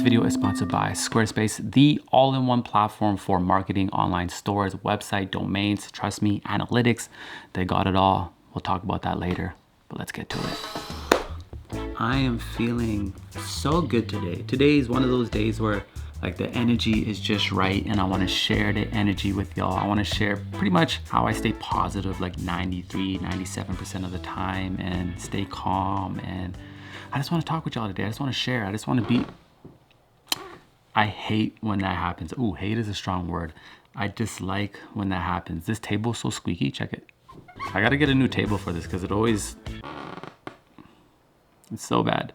video is sponsored by Squarespace, the all-in-one platform for marketing online stores, website, domains. Trust me, analytics, they got it all. We'll talk about that later, but let's get to it. I am feeling so good today. Today is one of those days where like the energy is just right and I want to share the energy with y'all. I want to share pretty much how I stay positive like 97% of the time and stay calm, and I just want to talk with y'all today. I just want to share. I just want to be. I hate when that happens. Ooh, hate is a strong word. I dislike when that happens. This table's so squeaky. Check it. I got to get a new table for this because it's so bad.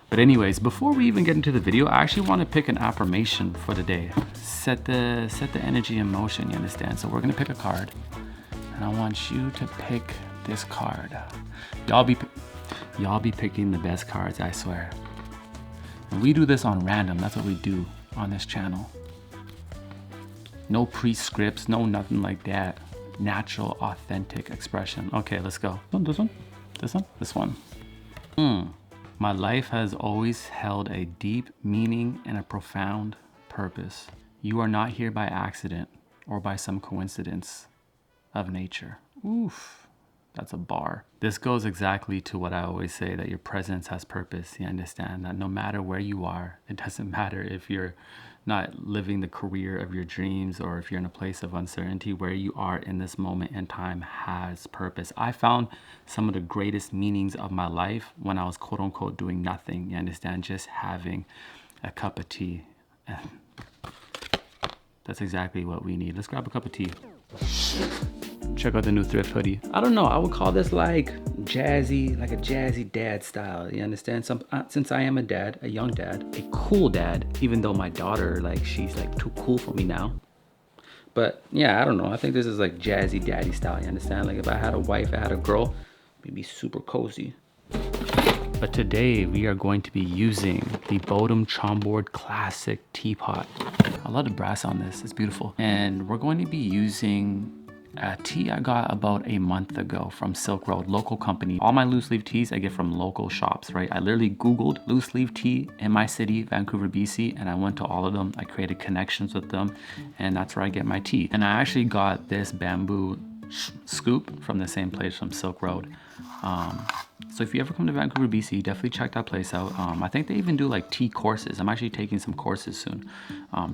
But anyways, before we even get into the video, I actually want to pick an affirmation for the day. Set the energy in motion, you understand? So we're going to pick a card, and I want you to pick this card. Y'all be picking the best cards, I swear. And we do this on random. That's what we do on this channel. No pre-scripts, no nothing like that. Natural, authentic expression. Okay, let's go. This one. My life has always held a deep meaning and a profound purpose. You are not here by accident or by some coincidence of nature. Oof. That's a bar. This goes exactly to what I always say, that your presence has purpose. You understand that no matter where you are, it doesn't matter if you're not living the career of your dreams or if you're in a place of uncertainty, where you are in this moment in time has purpose. I found some of the greatest meanings of my life when I was quote unquote doing nothing. You understand? Just having a cup of tea. That's exactly what we need. Let's grab a cup of tea. Check out the new thrift hoodie. I don't know, I would call this like jazzy, like a jazzy dad style. You understand? Since I am a dad, a young dad, a cool dad, even though my daughter, like she's like too cool for me now. But yeah, I don't know. I think this is like jazzy daddy style. You understand? Like if I had a wife, I had a girl, we'd be super cozy. But today we are going to be using the Bodum Chomboard Classic Teapot. I love the brass on this, it's beautiful. And we're going to be using a tea I got about a month ago from Silk Road, local company. All my loose leaf teas I get from local shops, right? I literally Googled loose leaf tea in my city, Vancouver, BC, and I went to all of them. I created connections with them, and that's where I get my tea. And I actually got this bamboo scoop from the same place from Silk Road. So if you ever come to Vancouver, BC, definitely check that place out. I think they even do like tea courses. I'm actually taking some courses soon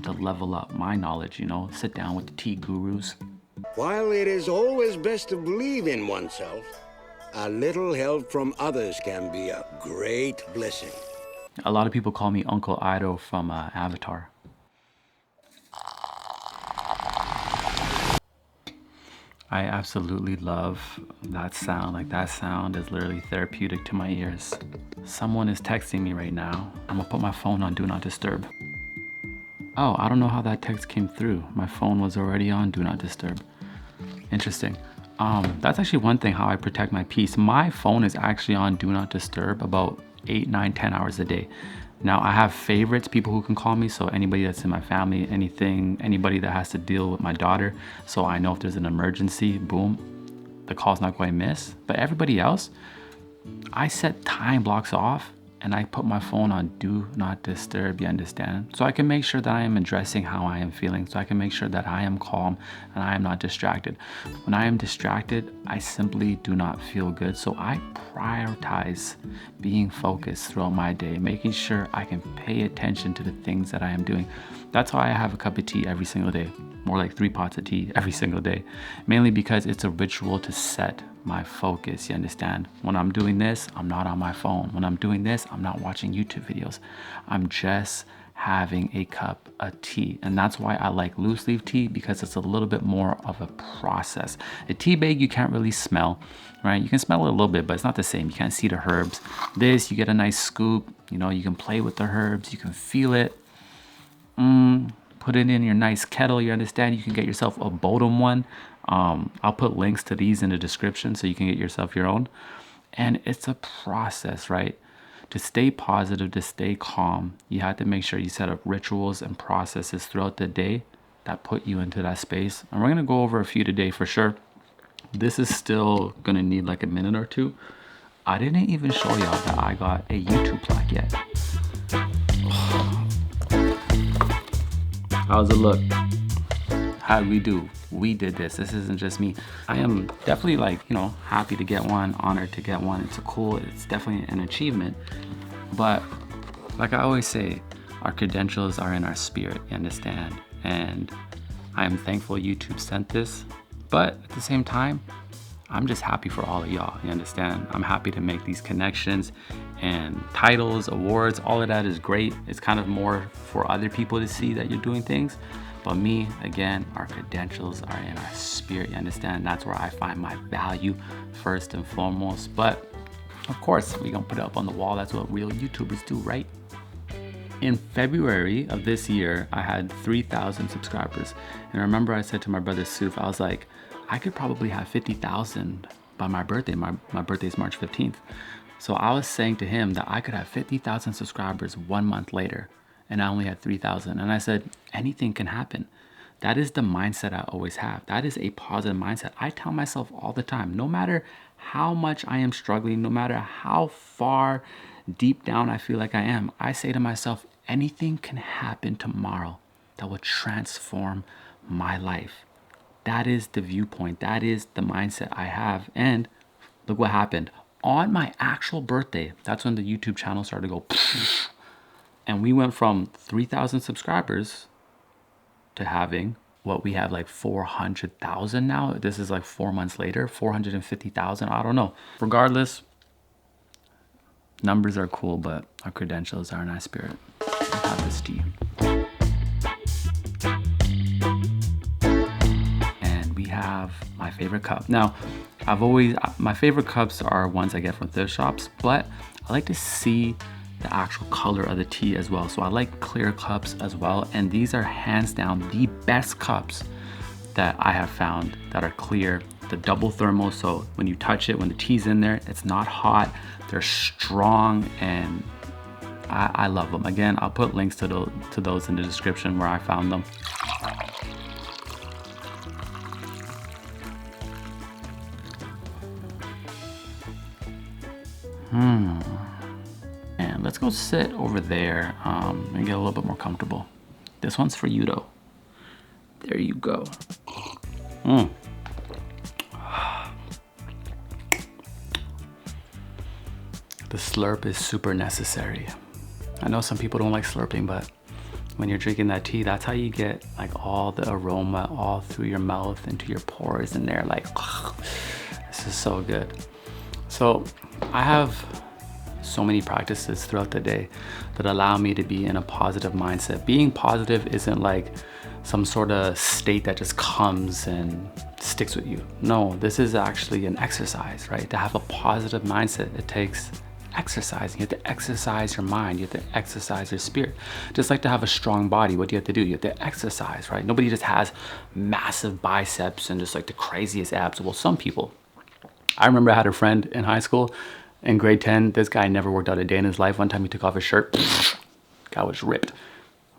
to level up my knowledge, you know, sit down with the tea gurus. While it is always best to believe in oneself, a little help from others can be a great blessing. A lot of people call me Uncle Ido from Avatar. I absolutely love that sound. Like that sound is literally therapeutic to my ears. Someone is texting me right now. I'm gonna put my phone on Do Not Disturb. Oh, I don't know how that text came through. My phone was already on Do Not Disturb. Interesting. That's actually one thing how I protect my peace. My phone is actually on Do Not Disturb about 8, 9, 10 hours a day. Now I have favorites, people who can call me. So anybody that's in my family, anybody that has to deal with my daughter. So I know if there's an emergency, boom, the call's not going to miss. But everybody else, I set time blocks off and I put my phone on Do Not Disturb, you understand? So I can make sure that I am addressing how I am feeling. So I can make sure that I am calm and I am not distracted. When I am distracted, I simply do not feel good. So I prioritize being focused throughout my day, making sure I can pay attention to the things that I am doing. That's why I have a cup of tea every single day. More like 3 pots of tea every single day. Mainly because it's a ritual to set my focus, you understand? When I'm doing this, I'm not on my phone. When I'm doing this, I'm not watching YouTube videos. I'm just having a cup of tea. And that's why I like loose leaf tea, because it's a little bit more of a process. A tea bag you can't really smell, right? You can smell it a little bit, but it's not the same. You can't see the herbs. This, you get a nice scoop, you know, you can play with the herbs, you can feel it. Put it in your nice kettle, you understand? You can get yourself a Bodum one. I'll put links to these in the description so you can get yourself your own. And it's a process, right? To stay positive, to stay calm, you have to make sure you set up rituals and processes throughout the day that put you into that space. And we're gonna go over a few today for sure. This is still gonna need like a minute or two. I didn't even show y'all that I got a YouTube plaque yet. How's it look? How'd we do? We did this. This isn't just me. I am definitely like, happy to get one, honored to get one. It's definitely an achievement. But like I always say, our credentials are in our spirit, you understand? And I am thankful YouTube sent this. But at the same time, I'm just happy for all of y'all, you understand? I'm happy to make these connections, and titles, awards, all of that is great. It's kind of more for other people to see that you're doing things. But me, again, our credentials are in our spirit, you understand? That's where I find my value first and foremost. But of course, we're gonna put it up on the wall. That's what real YouTubers do, right? In February of this year, I had 3,000 subscribers. And I remember I said to my brother Suf, I was like, I could probably have 50,000 by my birthday. My birthday is March 15th. So I was saying to him that I could have 50,000 subscribers 1 month later, and I only had 3,000. And I said, anything can happen. That is the mindset I always have. That is a positive mindset. I tell myself all the time, no matter how much I am struggling, no matter how far deep down I feel like I am, I say to myself, anything can happen tomorrow that will transform my life. That is the viewpoint. That is the mindset I have. And look what happened. On my actual birthday, that's when the YouTube channel started to go, and we went from 3,000 subscribers to having what we have like 400,000 now. This is like 4 months later, 450,000. I don't know. Regardless, numbers are cool, but our credentials are in our spirit. I have this tea. And we have my favorite cup. Now, my favorite cups are ones I get from thrift shops, but I like to see the actual color of the tea as well. So I like clear cups as well. And these are hands down the best cups that I have found that are clear. The double thermal, so when you touch it, when the tea's in there, it's not hot. They're strong, and I love them. Again, I'll put links to those in the description where I found them. And let's go sit over there and get a little bit more comfortable. This one's for you though. There you go. The slurp is super necessary. I know some people don't like slurping, but when you're drinking that tea, that's how you get like all the aroma all through your mouth, into your pores, and they're like, this is so good. So I have so many practices throughout the day that allow me to be in a positive mindset. Being positive isn't like some sort of state that just comes and sticks with you. No, this is actually an exercise, right? To have a positive mindset, it takes exercising. You have to exercise your mind. You have to exercise your spirit. Just like to have a strong body, what do you have to do? You have to exercise, right? Nobody just has massive biceps and just like the craziest abs. Well, some people. I remember I had a friend in high school in grade 10. This guy never worked out a day in his life. One time he took off his shirt. Guy was ripped.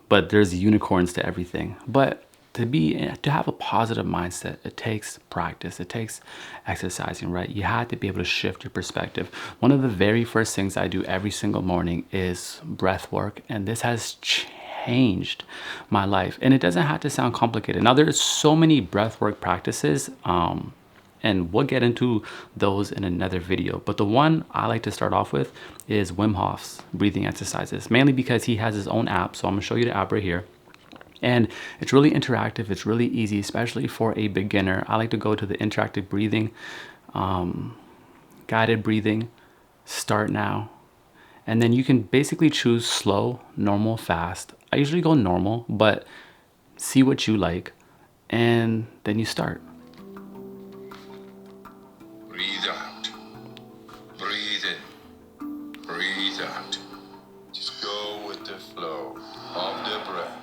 But there's unicorns to everything. But to have a positive mindset, it takes practice. It takes exercising, right? You have to be able to shift your perspective. One of the very first things I do every single morning is breath work. And this has changed my life. And it doesn't have to sound complicated. Now, there's so many breath work practices. And we'll get into those in another video. But the one I like to start off with is Wim Hof's breathing exercises, mainly because he has his own app. So I'm gonna show you the app right here. And it's really interactive. It's really easy, especially for a beginner. I like to go to the interactive breathing, guided breathing, start now. And then you can basically choose slow, normal, fast. I usually go normal, but see what you like. And then you start. Breathe out. Breathe in. Breathe out. Just go with the flow of the breath.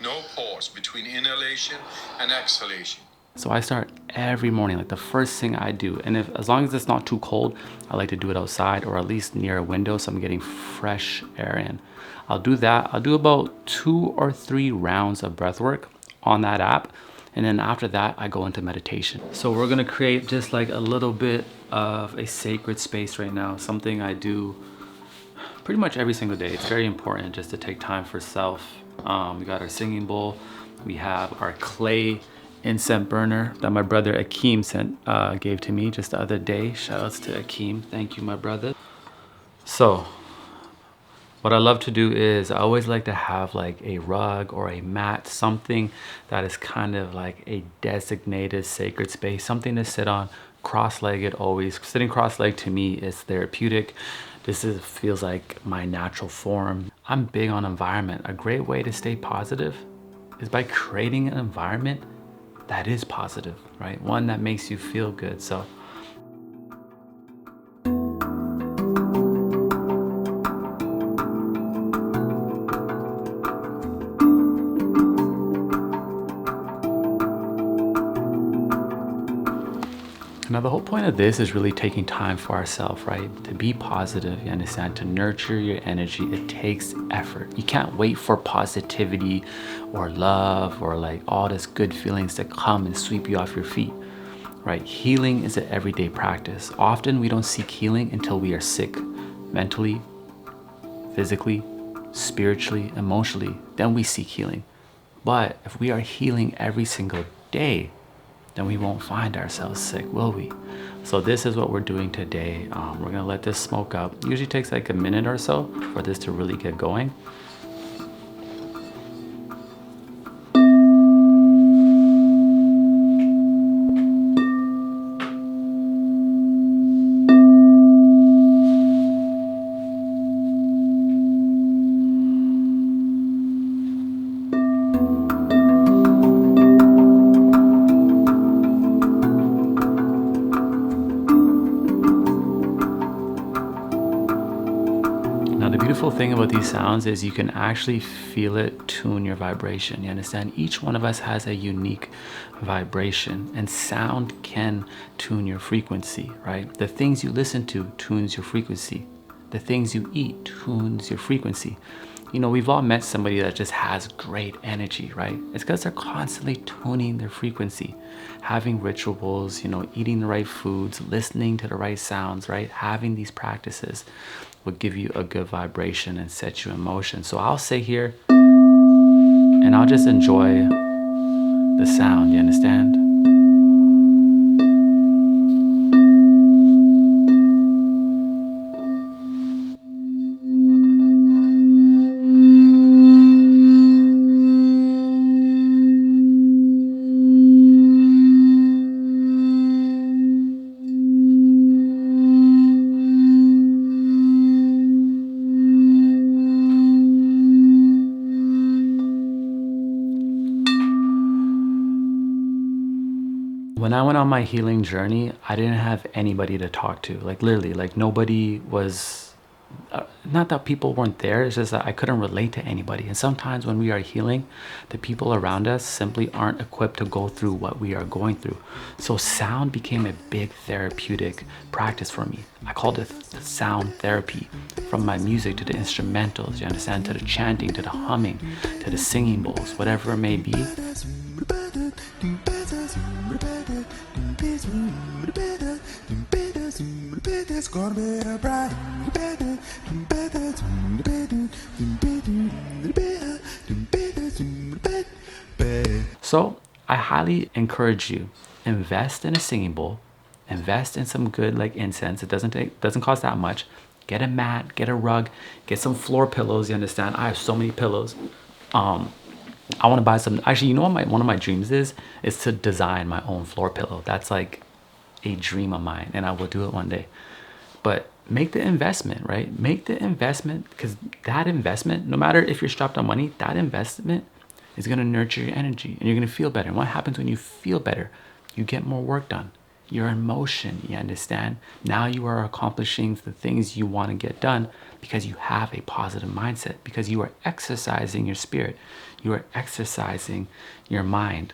No pause between inhalation and exhalation. So I start every morning, like the first thing I do. And as long as it's not too cold, I like to do it outside or at least near a window so I'm getting fresh air in. I'll do that. I'll do about 2 or 3 rounds of breath work on that app. And then after that, I go into meditation. So we're gonna create just like a little bit of a sacred space right now, something I do pretty much every single day. It's very important just to take time for self. We got our singing bowl. We have our clay incense burner that my brother Akeem gave to me just the other day. Shout outs to Akeem. Thank you, my brother. So what I love to do is I always like to have like a rug or a mat, something that is kind of like a designated sacred space, something to sit on cross-legged always. Sitting cross-legged to me is therapeutic. Feels like my natural form. I'm big on environment. A great way to stay positive is by creating an environment that is positive, right? One that makes you feel good. So now the whole point of this is really taking time for ourselves, right? To be positive, you understand? To nurture your energy, it takes effort. You can't wait for positivity or love or like all this good feelings to come and sweep you off your feet, right? Healing is an everyday practice. Often we don't seek healing until we are sick, mentally, physically, spiritually, emotionally, then we seek healing. But if we are healing every single day, then we won't find ourselves sick, will we? So this is what we're doing today. We're gonna let this smoke up. Usually takes like a minute or so for this to really get going. Thing about these sounds is you can actually feel it tune your vibration. You understand? Each one of us has a unique vibration, and sound can tune your frequency, right? The things you listen to tunes your frequency. The things you eat tunes your frequency. You know, we've all met somebody that just has great energy, right? It's because they're constantly tuning their frequency, having rituals, you know, eating the right foods, listening to the right sounds, right? Having these practices will give you a good vibration and set you in motion. So I'll sit here and I'll just enjoy the sound, you understand? When I went on my healing journey, I didn't have anybody to talk to. Like literally, like nobody was, not that people weren't there, it's just that I couldn't relate to anybody. And sometimes when we are healing, the people around us simply aren't equipped to go through what we are going through. So sound became a big therapeutic practice for me. I called it sound therapy. From my music to the instrumentals, you understand, to the chanting, to the humming, to the singing bowls, whatever it may be. So I highly encourage you, invest in a singing bowl, invest in some good like incense. It doesn't cost that much. Get a mat, get a rug, get some floor pillows. You understand? I have so many pillows. I want to buy some. Actually, you know what one of my dreams is to design my own floor pillow. That's like a dream of mine, and I will do it one day. But make the investment, right? Make the investment, because that investment, no matter if you're strapped on money, that investment is going to nurture your energy and you're going to feel better. And what happens when you feel better? You get more work done. You're in motion, you understand? Now you are accomplishing the things you want to get done because you have a positive mindset, because you are exercising your spirit. You are exercising your mind.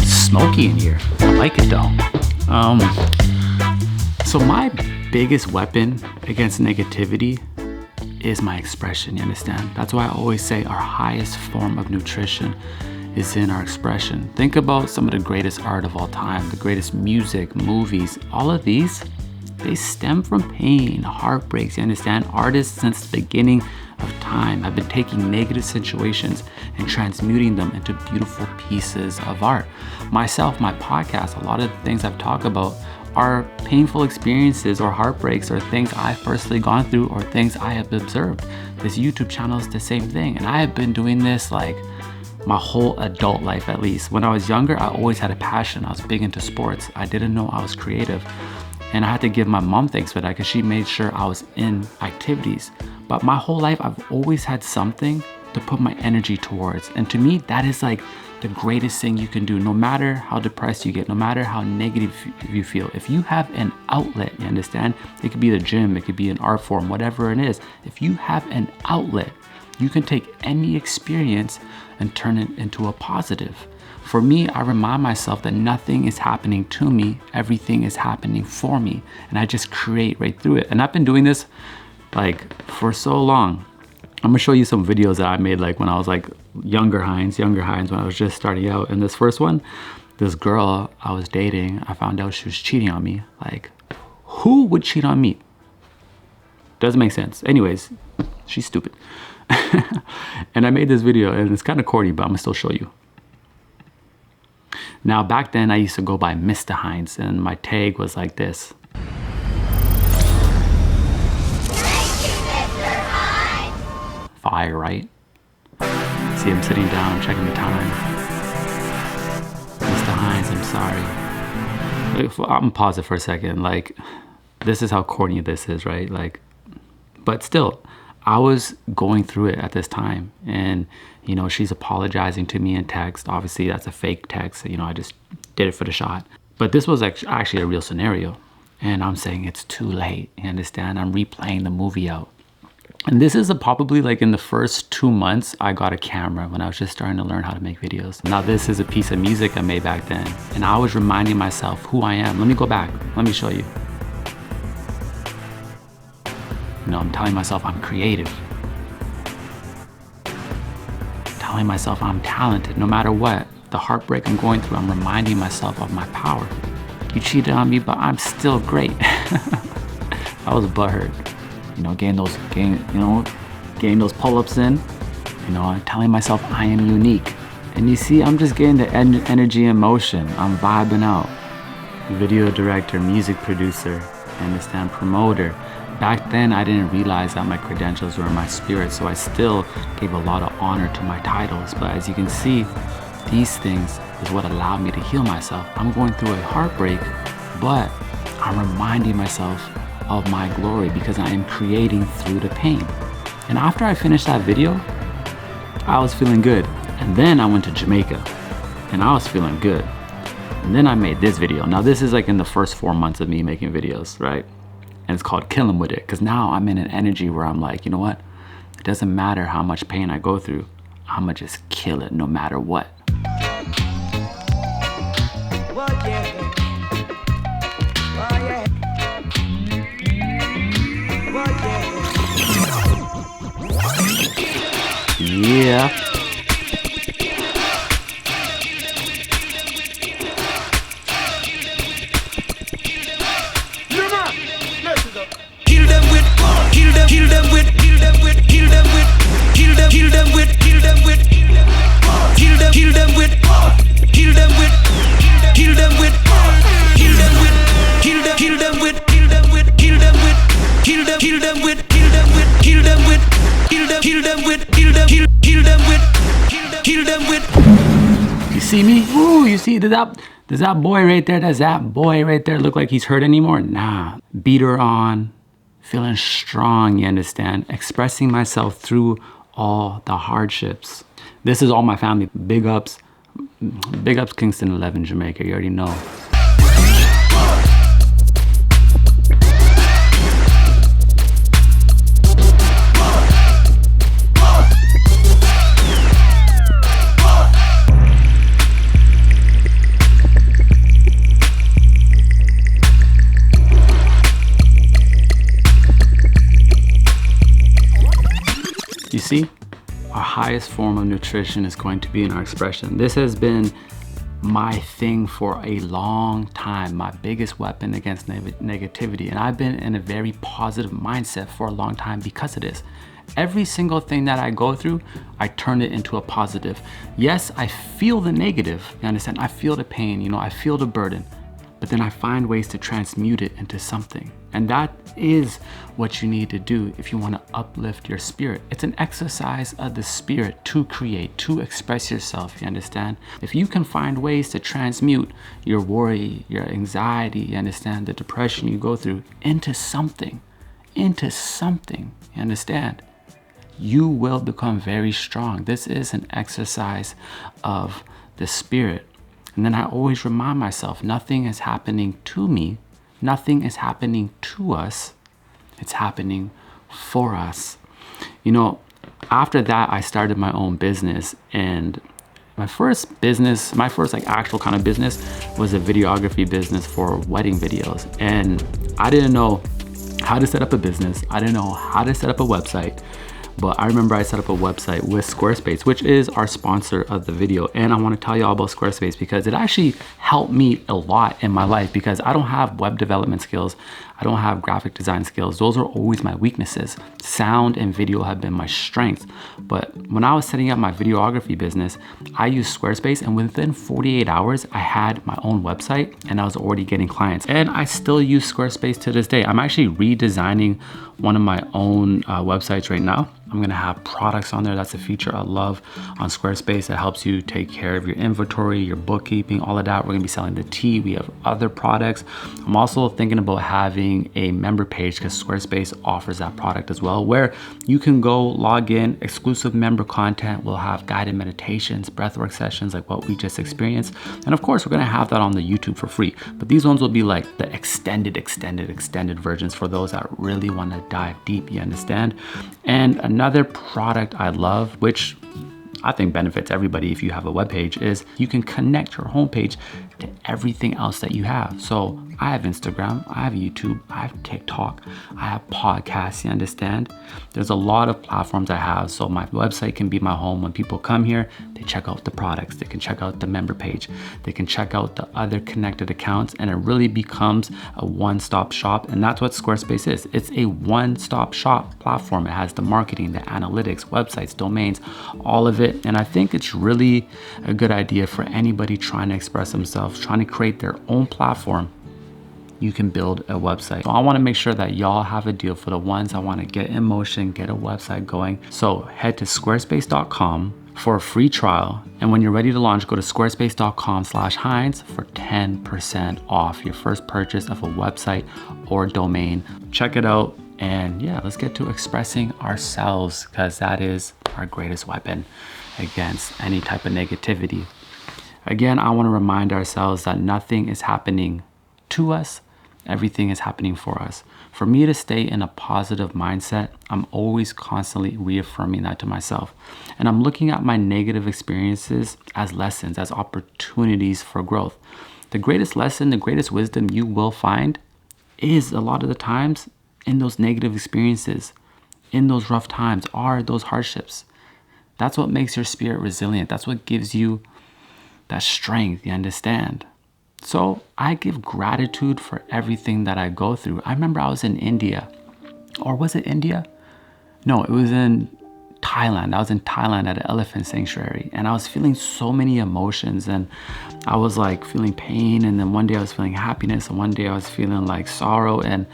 Smoky in here. I like it though. So my biggest weapon against negativity is my expression, you understand? That's why I always say our highest form of nutrition is in our expression. Think about some of the greatest art of all time, the greatest music, movies, all of these, they stem from pain, heartbreaks. You understand? Artists since the beginning of time have been taking negative situations and transmuting them into beautiful pieces of art. Myself, my podcast, a lot of the things I've talked about are painful experiences or heartbreaks or things I've personally gone through or things I have observed. This YouTube channel is the same thing. And I have been doing this like my whole adult life at least. When I was younger, I always had a passion. I was big into sports. I didn't know I was creative. And I had to give my mom thanks for that because she made sure I was in activities. But my whole life, I've always had something to put my energy towards. And to me, that is like the greatest thing you can do. No matter how depressed you get, no matter how negative you feel, if you have an outlet, you understand? It could be the gym, it could be an art form, whatever it is. If you have an outlet, you can take any experience and turn it into a positive. For me, I remind myself that nothing is happening to me, everything is happening for me. And I just create right through it. And I've been doing this like for so long. I'm gonna show you some videos that I made like when I was like younger HINDZ, when I was just starting out. And this first one, this girl I was dating, I found out she was cheating on me. Like, who would cheat on me? Doesn't make sense. Anyways, she's stupid. And I made this video and it's kind of corny, but I'm gonna still show you. Now back then I used to go by Mr. HINDZ and my tag was like this. Fire, right? See him sitting down, checking the time. Mr. HINDZ, I'm sorry. I'm gonna pause it for a second. Like, this is how corny this is, right? Like, but still, I was going through it at this time. And, you know, she's apologizing to me in text. Obviously, that's a fake text. You know, I just did it for the shot. But this was actually a real scenario. And I'm saying it's too late, you understand? I'm replaying the movie out. And this is probably like in the first 2 months, I got a camera when I was just starting to learn how to make videos. Now this is a piece of music I made back then. And I was reminding myself who I am. Let me go back, let me show you. You know, I'm telling myself I'm creative. Telling myself I'm talented no matter what. The heartbreak I'm going through, I'm reminding myself of my power. You cheated on me, but I'm still great. I was butthurt. You know, getting those pull-ups in, you know, and telling myself I am unique. And you see, I'm just getting the energy and motion. I'm vibing out. Video director, music producer, understand, promoter. Back then, I didn't realize that my credentials were in my spirit, so I still gave a lot of honor to my titles. But as you can see, these things is what allowed me to heal myself. I'm going through a heartbreak, but I'm reminding myself of my glory because I am creating through the pain. And after I finished that video, I was feeling good. And then I went to Jamaica and I was feeling good. And then I made this video. Now this is like in the first 4 months of me making videos, right? And it's called Kill 'Em With It. Because now I'm in an energy where I'm like, you know what? It doesn't matter how much pain I go through. I'm gonna just kill it no matter what. Yeah. You see me? Ooh, you see, does that boy right there, does that boy right there look like he's hurt anymore? Nah, beat her on, feeling strong, you understand? Expressing myself through all the hardships. This is all my family. Big ups Kingston 11, Jamaica, you already know. You see, our highest form of nutrition is going to be in our expression. This has been my thing for a long time, my biggest weapon against negativity. And I've been in a very positive mindset for a long time because of this. Every single thing that I go through, I turn it into a positive. Yes, I feel the negative, you understand? I feel the pain, I feel the burden, but then I find ways to transmute it into something. And that is what you need to do if you want to uplift your spirit. It's an exercise of the spirit to create, to express yourself, you understand? If you can find ways to transmute your worry, your anxiety, you understand, the depression you go through into something, you understand? You will become very strong. This is an exercise of the spirit. And then I always remind myself, nothing is happening to me. Nothing is happening to us. It's happening for us. After that, I started my own business, and my first actual kind of business was a videography business for wedding videos. And I didn't know how to set up a business. I didn't know how to set up a website. But I remember I set up a website with Squarespace, which is our sponsor of the video. And I want to tell you all about Squarespace because it actually helped me a lot in my life, because I don't have web development skills. I don't have graphic design skills. Those are always my weaknesses. Sound and video have been my strength. But when I was setting up my videography business, I used Squarespace, and within 48 hours, I had my own website and I was already getting clients. And I still use Squarespace to this day. I'm actually redesigning one of my own websites right now. I'm gonna have products on there. That's a feature I love on Squarespace that helps you take care of your inventory, your bookkeeping, all of that. We're gonna be selling the tea. We have other products. I'm also thinking about having a member page, because Squarespace offers that product as well, where you can go log in, exclusive member content. We'll have guided meditations, breathwork sessions like what we just experienced. And of course, we're gonna have that on the YouTube for free. But these ones will be like the extended versions for those that really wanna dive deep, you understand? And another product I love, which I think benefits everybody if you have a web page, is you can connect your homepage to everything else that you have. So I have Instagram, I have YouTube, I have TikTok, I have podcasts, you understand? There's a lot of platforms I have. So my website can be my home. When people come here, they check out the products, they can check out the member page, they can check out the other connected accounts, and it really becomes a one-stop shop. And that's what Squarespace is. It's a one-stop shop platform. It has the marketing, the analytics, websites, domains, all of it. And I think it's really a good idea for anybody trying to express themselves, trying to create their own platform. You can build a website. So I want to make sure that y'all have a deal for the ones that want to get in motion, get a website going. So head to squarespace.com for a free trial. And when you're ready to launch, go to squarespace.com/HINDZ for 10% off your first purchase of a website or domain. Check it out. And yeah, let's get to expressing ourselves, because that is our greatest weapon against any type of negativity. Again, I want to remind ourselves that nothing is happening to us. Everything is happening for us. For me to stay in a positive mindset, I'm always constantly reaffirming that to myself. And I'm looking at my negative experiences as lessons, as opportunities for growth. The greatest lesson, the greatest wisdom you will find is a lot of the times in those negative experiences, in those rough times, are those hardships. That's what makes your spirit resilient. That's what gives you that strength, you understand? So I give gratitude for everything that I go through. I remember I was in India, or was it India? No, it was in Thailand. I was in Thailand at an elephant sanctuary, and I was feeling so many emotions, and I was like feeling pain, and then one day I was feeling happiness, and one day I was feeling like sorrow, and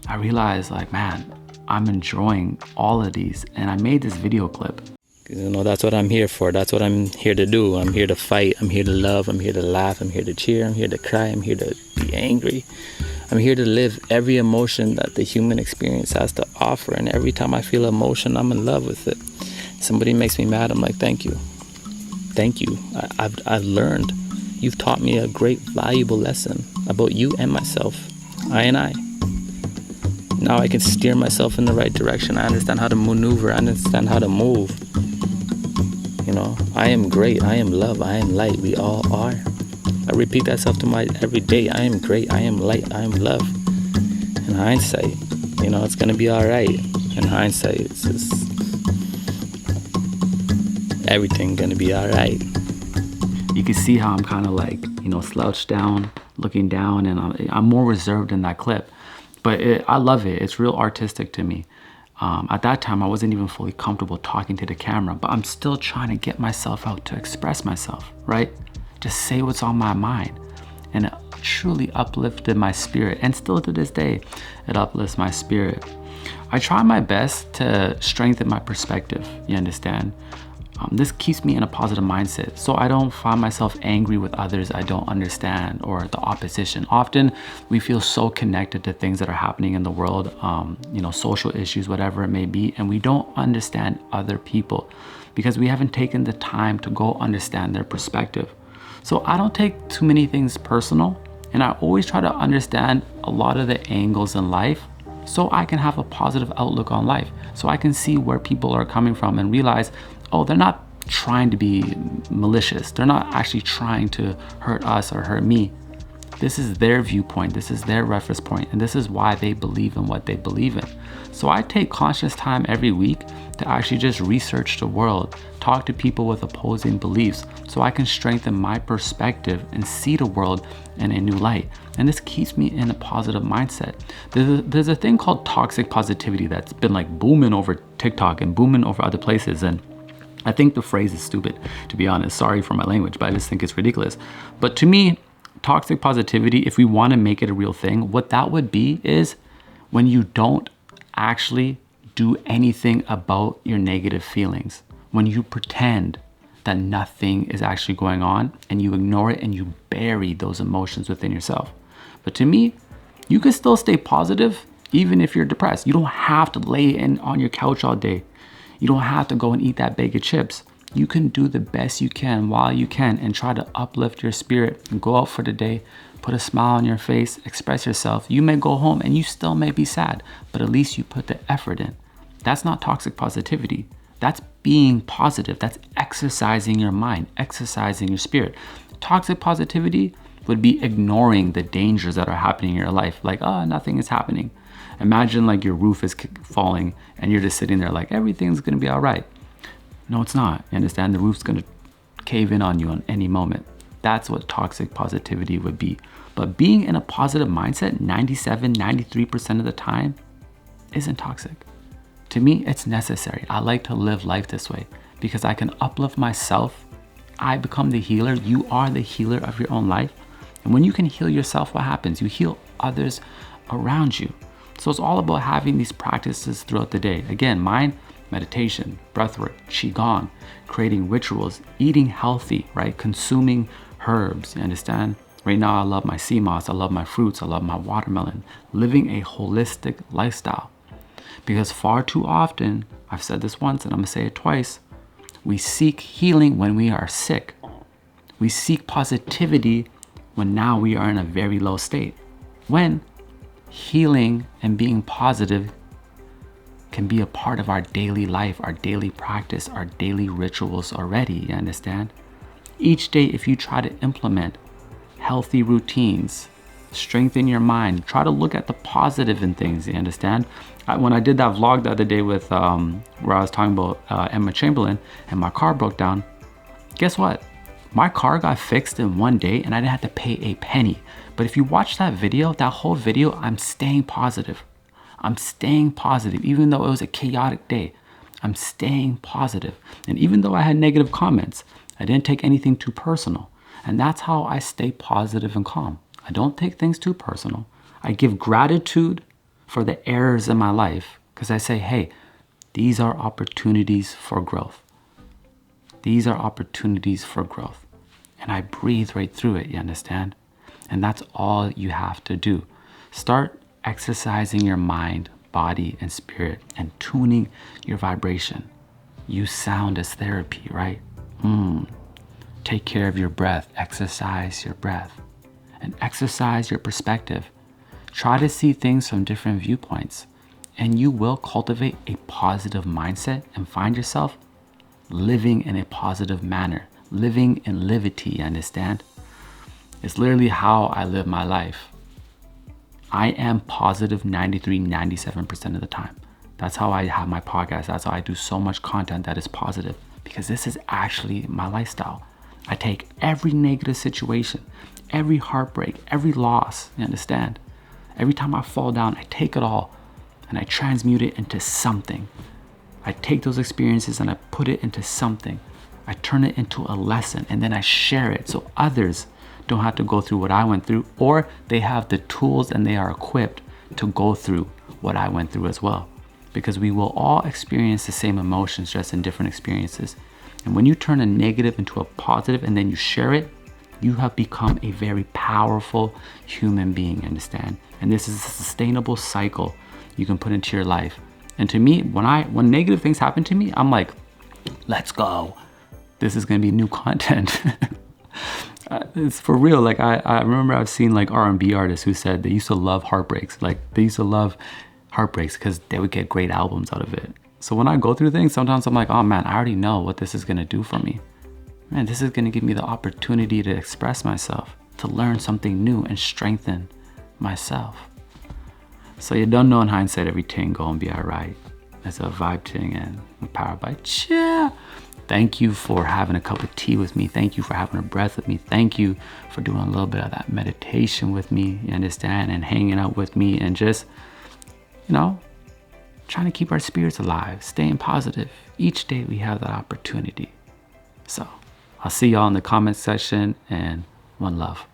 I realized like, man, I'm enjoying all of these, and I made this video clip. That's what I'm here for. That's what I'm here to do. I'm here to fight. I'm here to love. I'm here to laugh. I'm here to cheer. I'm here to cry. I'm here to be angry. I'm here to live every emotion that the human experience has to offer. And every time I feel emotion, I'm in love with it. Somebody makes me mad, I'm like, thank you. Thank you. I've learned. You've taught me a great, valuable lesson about you and myself. I. Now I can steer myself in the right direction. I understand how to maneuver. I understand how to move. I am great. I am love. I am light. We all are. I repeat that stuff to my every day. I am great. I am light. I am love. In hindsight, it's going to be all right. In hindsight, it's just everything gonna be all right. You can see how I'm kind of like, slouched down, looking down, and I'm more reserved in that clip. But I love it. It's real artistic to me. At that time, I wasn't even fully comfortable talking to the camera, but I'm still trying to get myself out to express myself, right? Just say what's on my mind. And it truly uplifted my spirit. And still to this day, it uplifts my spirit. I try my best to strengthen my perspective, you understand? This keeps me in a positive mindset, so I don't find myself angry with others I don't understand or the opposition. Often we feel so connected to things that are happening in the world, social issues, whatever it may be, and we don't understand other people because we haven't taken the time to go understand their perspective. So I don't take too many things personal, and I always try to understand a lot of the angles in life so I can have a positive outlook on life, so I can see where people are coming from and realize, oh, they're not trying to be malicious. They're not actually trying to hurt us or hurt me. This is their viewpoint. This is their reference point, and this is why they believe in what they believe in. So I take conscious time every week to actually just research the world, talk to people with opposing beliefs, so I can strengthen my perspective and see the world in a new light. And this keeps me in a positive mindset. There's a thing called toxic positivity that's been like booming over TikTok and booming over other places. And I think the phrase is stupid, to be honest. Sorry for my language, but I just think it's ridiculous. But to me, toxic positivity, if we want to make it a real thing, what that would be is when you don't actually do anything about your negative feelings. When you pretend that nothing is actually going on and you ignore it and you bury those emotions within yourself. But to me, you can still stay positive even if you're depressed. You don't have to lay on your couch all day. You don't have to go and eat that bag of chips. You can do the best you can while you can and try to uplift your spirit and go out for the day, put a smile on your face, express yourself. You may go home and you still may be sad, but at least you put the effort in. That's not toxic positivity. That's being positive. That's exercising your mind, exercising your spirit. Toxic positivity would be ignoring the dangers that are happening in your life. Like, oh, nothing is happening. Imagine like your roof is falling and you're just sitting there like everything's gonna be all right. No, it's not. You understand? The roof's gonna cave in on you on any moment. That's what toxic positivity would be. But being in a positive mindset 97, 93% of the time isn't toxic. To me, it's necessary. I like to live life this way because I can uplift myself. I become the healer. You are the healer of your own life. And when you can heal yourself, what happens? You heal others around you. So it's all about having these practices throughout the day. Again, mind, meditation, breathwork, qigong, creating rituals, eating healthy, right? Consuming herbs, you understand? Right now, I love my sea moss, I love my fruits, I love my watermelon. Living a holistic lifestyle. Because far too often, I've said this once and I'm gonna say it twice, we seek healing when we are sick. We seek positivity when now we are in a very low state. When healing and being positive can be a part of our daily life, our daily practice, our daily rituals already, you understand? Each day, if you try to implement healthy routines, strengthen your mind, try to look at the positive in things, you understand? When I did that vlog the other day with where I was talking about Emma Chamberlain and my car broke down, guess what? My car got fixed in one day and I didn't have to pay a penny. But if you watch that video, that whole video, I'm staying positive. I'm staying positive, even though it was a chaotic day. I'm staying positive. And even though I had negative comments, I didn't take anything too personal. And that's how I stay positive and calm. I don't take things too personal. I give gratitude for the errors in my life because I say, hey, these are opportunities for growth. These are opportunities for growth. And I breathe right through it, you understand? And that's all you have to do. Start exercising your mind, body, and spirit and tuning your vibration. Use sound as therapy, right? Take care of your breath. Exercise your breath. And exercise your perspective. Try to see things from different viewpoints. And you will cultivate a positive mindset and find yourself living in a positive manner. Living in liberty, understand? It's literally how I live my life. I am positive 93, 97% of the time. That's how I have my podcast. That's how I do so much content that is positive because this is actually my lifestyle. I take every negative situation, every heartbreak, every loss, you understand? Every time I fall down, I take it all and I transmute it into something. I take those experiences and I put it into something. I turn it into a lesson, and then I share it so others don't have to go through what I went through, or they have the tools and they are equipped to go through what I went through as well. Because we will all experience the same emotions, just in different experiences. And when you turn a negative into a positive and then you share it, you have become a very powerful human being, understand? And this is a sustainable cycle you can put into your life. And to me, when negative things happen to me, I'm like, let's go. This is gonna be new content. It's for real. Like I remember I've seen like R&B artists who said they used to love heartbreaks. Like they used to love heartbreaks because they would get great albums out of it. So when I go through things, sometimes I'm like, oh man, I already know what this is gonna do for me. Man, this is gonna give me the opportunity to express myself, to learn something new and strengthen myself. So you don't know in hindsight everything gonna be alright. It's a vibe thing and we're powered by Chia. Thank you for having a cup of tea with me. Thank you for having a breath with me. Thank you for doing a little bit of that meditation with me, you understand, and hanging out with me and just, you know, trying to keep our spirits alive, staying positive. Each day we have that opportunity. So I'll see y'all in the comment section, and one love.